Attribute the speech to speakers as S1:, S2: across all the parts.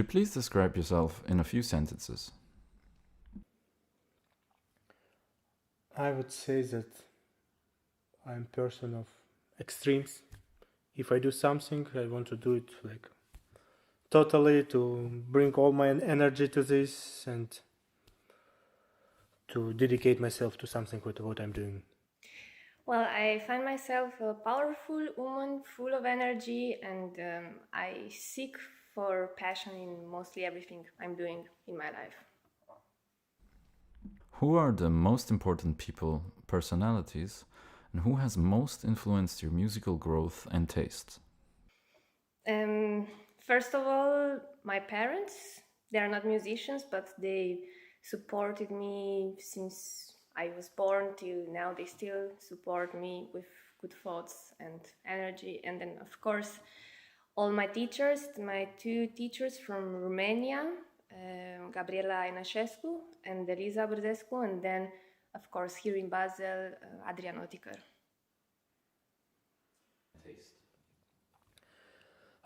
S1: you please describe yourself in a few sentences?
S2: I would say that I'm a person of extremes. If I do something, I want to do it like totally to bring all my energy to this and to dedicate myself to something with what I'm doing.
S3: Well, I find myself a powerful woman, full of energy, and I seek for passion in mostly everything I'm doing in my life.
S1: Who are the most important people, personalities, and who has most influenced your musical growth and taste?
S3: Um, First of all, my parents. They are not musicians, but they supported me since I was born till now. They still support me with good thoughts and energy. And then, of course, all my teachers, my two teachers from Romania, Gabriela Inașescu and Elisa Burdescu, and then, of course, here in Basel, Adrian Otiker.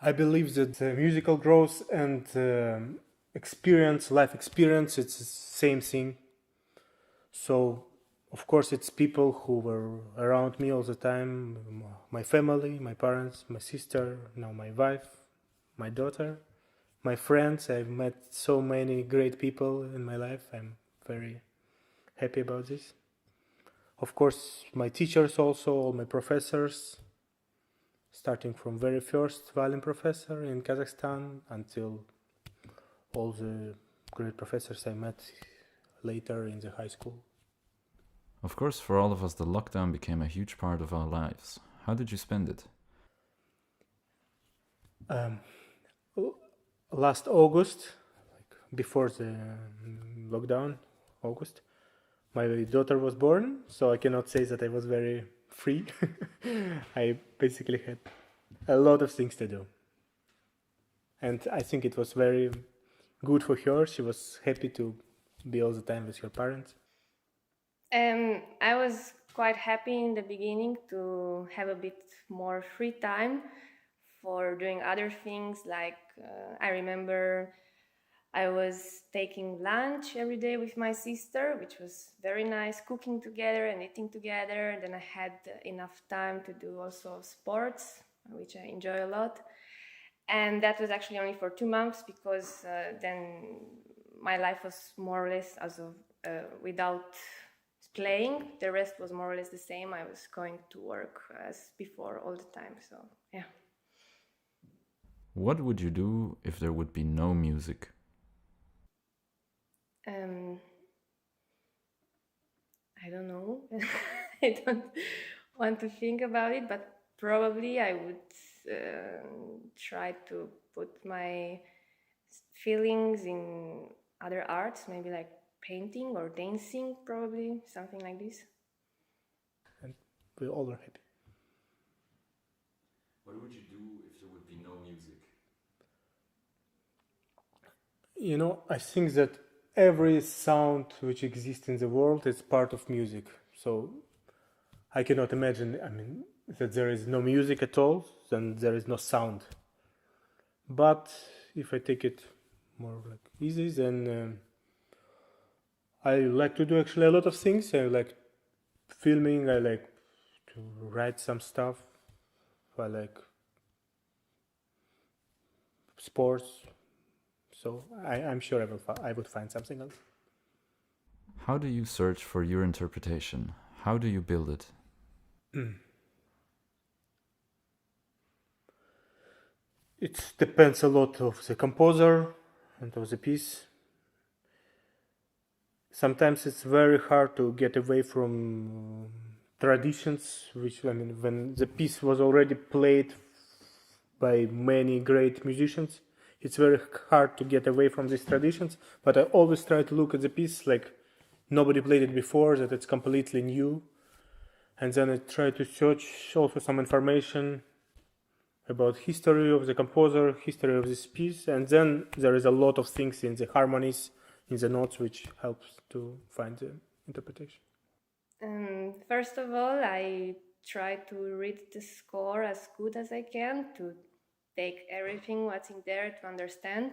S2: I believe that musical growth and experience, life experience, it's the same thing. So, of course, it's people who were around me all the time, my family, my parents, my sister, now my wife, my daughter, my friends. I've met so many great people in my life. I'm very happy about this. Of course, my teachers also, all my professors, starting from very first violin professor in Kazakhstan until all the great professors I met later in the high school.
S1: Of course, for all of us, the lockdown became a huge part of our lives. How did you spend it?
S2: Um, Last August, like before the lockdown, August, my daughter was born, so I cannot say that I was very free. I basically had a lot of things to do. And I think it was very good for her. She was happy to be all the time with her parents.
S3: I was quite happy in the beginning to have a bit more free time for doing other things. Like I remember I was taking lunch every day with my sister, which was very nice, cooking together and eating together. Then I had enough time to do also sports, which I enjoy a lot. And that was actually only for 2 months because then my life was more or less as of without playing. The rest was more or less the same. I was going to work as before all the time. So yeah.
S1: What would you do if there would be no music?
S3: I don't know. I don't want to think about it, but probably I would try to put my feelings in other arts, maybe like painting or dancing, probably something like this.
S2: And we all are happy.
S1: What would you do if there would be no music?
S2: You know, I think that every sound which exists in the world is part of music. So I cannot imagine, that there is no music at all, then there is no sound. But if I take it more like easy, then I like to do actually a lot of things. I like filming, I like to write some stuff, I like sports. So I'm sure I would find something else.
S1: How do you search for your interpretation? How do you build it?
S2: It depends a lot of the composer and of the piece. Sometimes it's very hard to get away from traditions, which when the piece was already played by many great musicians, it's very hard to get away from these traditions. But I always try to look at the piece like nobody played it before, that it's completely new. And then I try to search also some information about history of the composer, history of this piece, and then there is a lot of things in the harmonies, in the notes, which helps to find the interpretation.
S3: First of all, I try to read the score as good as I can to take everything what's in there to understand.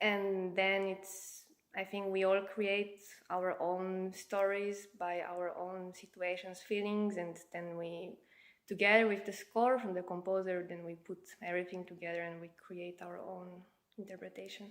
S3: and then it's, I think we all create our own stories by our own situations, feelings, and then we, together with the score from the composer, then we put everything together and we create our own interpretation.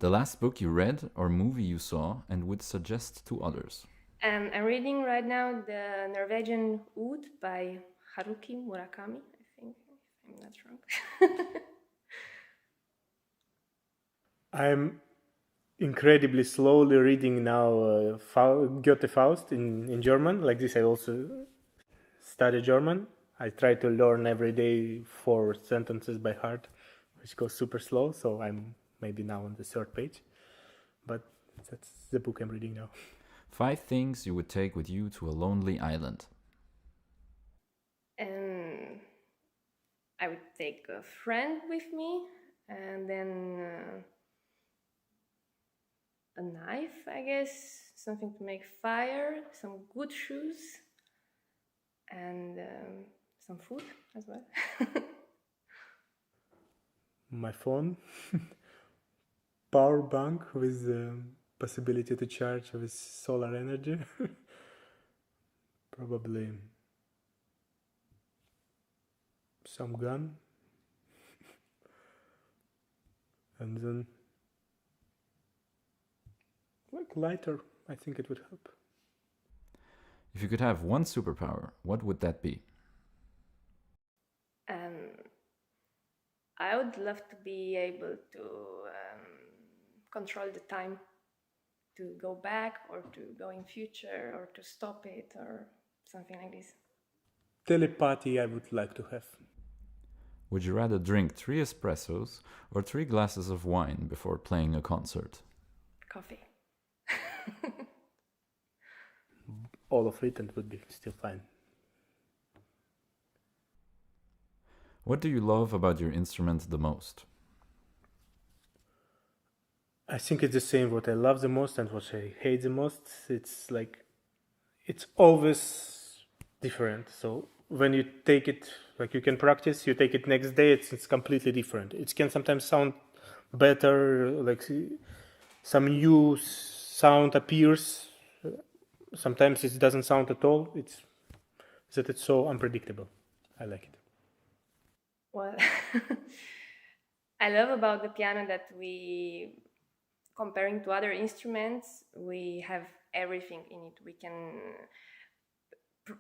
S1: The last book you read or movie you saw and would suggest to others.
S3: I'm reading right now the Norwegian Oud by Haruki Murakami, I think. not wrong.
S2: I'm incredibly slowly reading now Goethe Faust in German. Like this, I also study German. I try to learn every day 4 sentences by heart, which goes super slow. So I'm maybe now on the third page, but that's the book I'm reading now.
S1: 5 things you would take with you to a lonely island.
S3: And I would take a friend with me, and then a knife, I guess, something to make fire, some good shoes, and some food as well.
S2: My phone, power bank with possibility to charge with solar energy. Probably some gun, and then like lighter. I think it would help.
S1: If you could have one superpower, what would that be?
S3: I would love to be able to control the time, to go back or to go in future or to stop it or something like this.
S2: Telepathy I would like to have.
S1: Would you rather drink 3 espressos or 3 glasses of wine before playing a concert?
S3: Coffee.
S2: All of it, and would be still fine.
S1: What do you love about your instrument the most?
S2: I think it's the same what I love the most and what I hate the most. It's like, it's always different. So when you take it, like you can practice, you take it next day, it's completely different. It can sometimes sound better, like some new sound appears. Sometimes it doesn't sound at all. It's so unpredictable. I like it.
S3: Well, I love about the piano that we, comparing to other instruments, we have everything in it. We can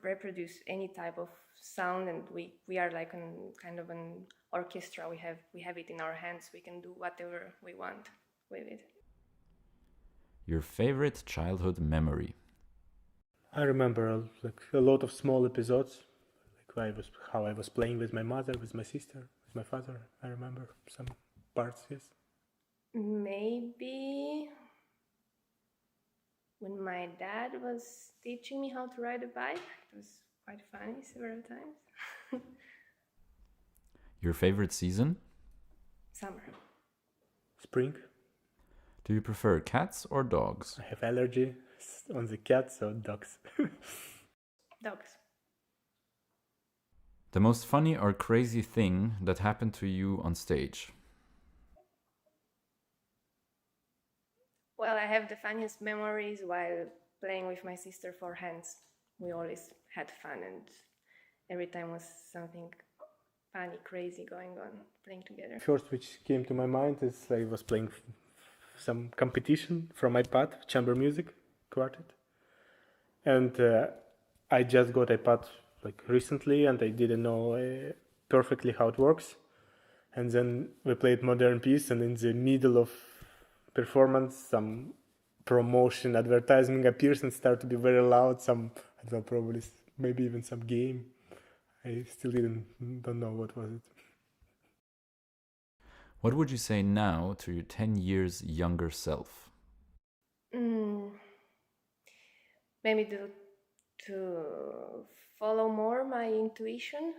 S3: reproduce any type of sound, and we are like kind of an orchestra. We have it in our hands. We can do whatever we want with it.
S1: Your favorite childhood memory?
S2: I remember like a lot of small episodes, like how I was playing with my mother, with my sister, with my father. I remember some parts, yes.
S3: Maybe when my dad was teaching me how to ride a bike. It was quite funny several times.
S1: Your favorite season?
S3: Summer.
S2: Spring.
S1: Do you prefer cats or dogs?
S2: I have allergy on the cats, so dogs.
S3: Dogs.
S1: The most funny or crazy thing that happened to you on stage?
S3: Well, I have the funniest memories while playing with my sister for hands. We always had fun, and every time was something funny, crazy going on, playing together.
S2: First which came to my mind is I was playing some competition from iPad, chamber music quartet. And I just got iPad like recently, and I didn't know perfectly how it works. And then we played modern piece, and in the middle of performance, some promotion advertising appears and start to be very loud. Some, I don't know, probably maybe even some game. I still don't know what was it.
S1: What would you say now to your 10 years younger self?
S3: Maybe to follow more my intuition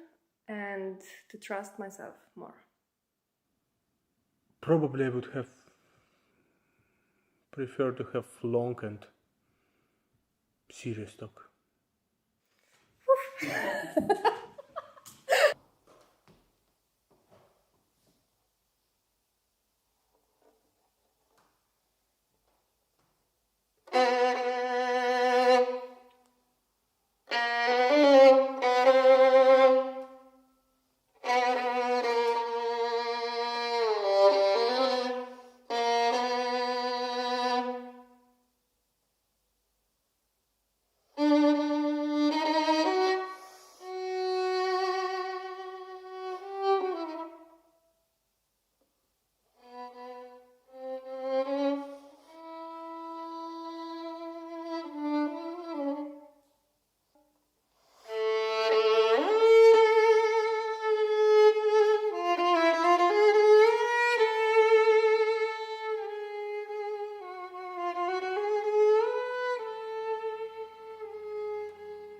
S3: and to trust myself more.
S2: Probably I would have preferred to have long and serious talk.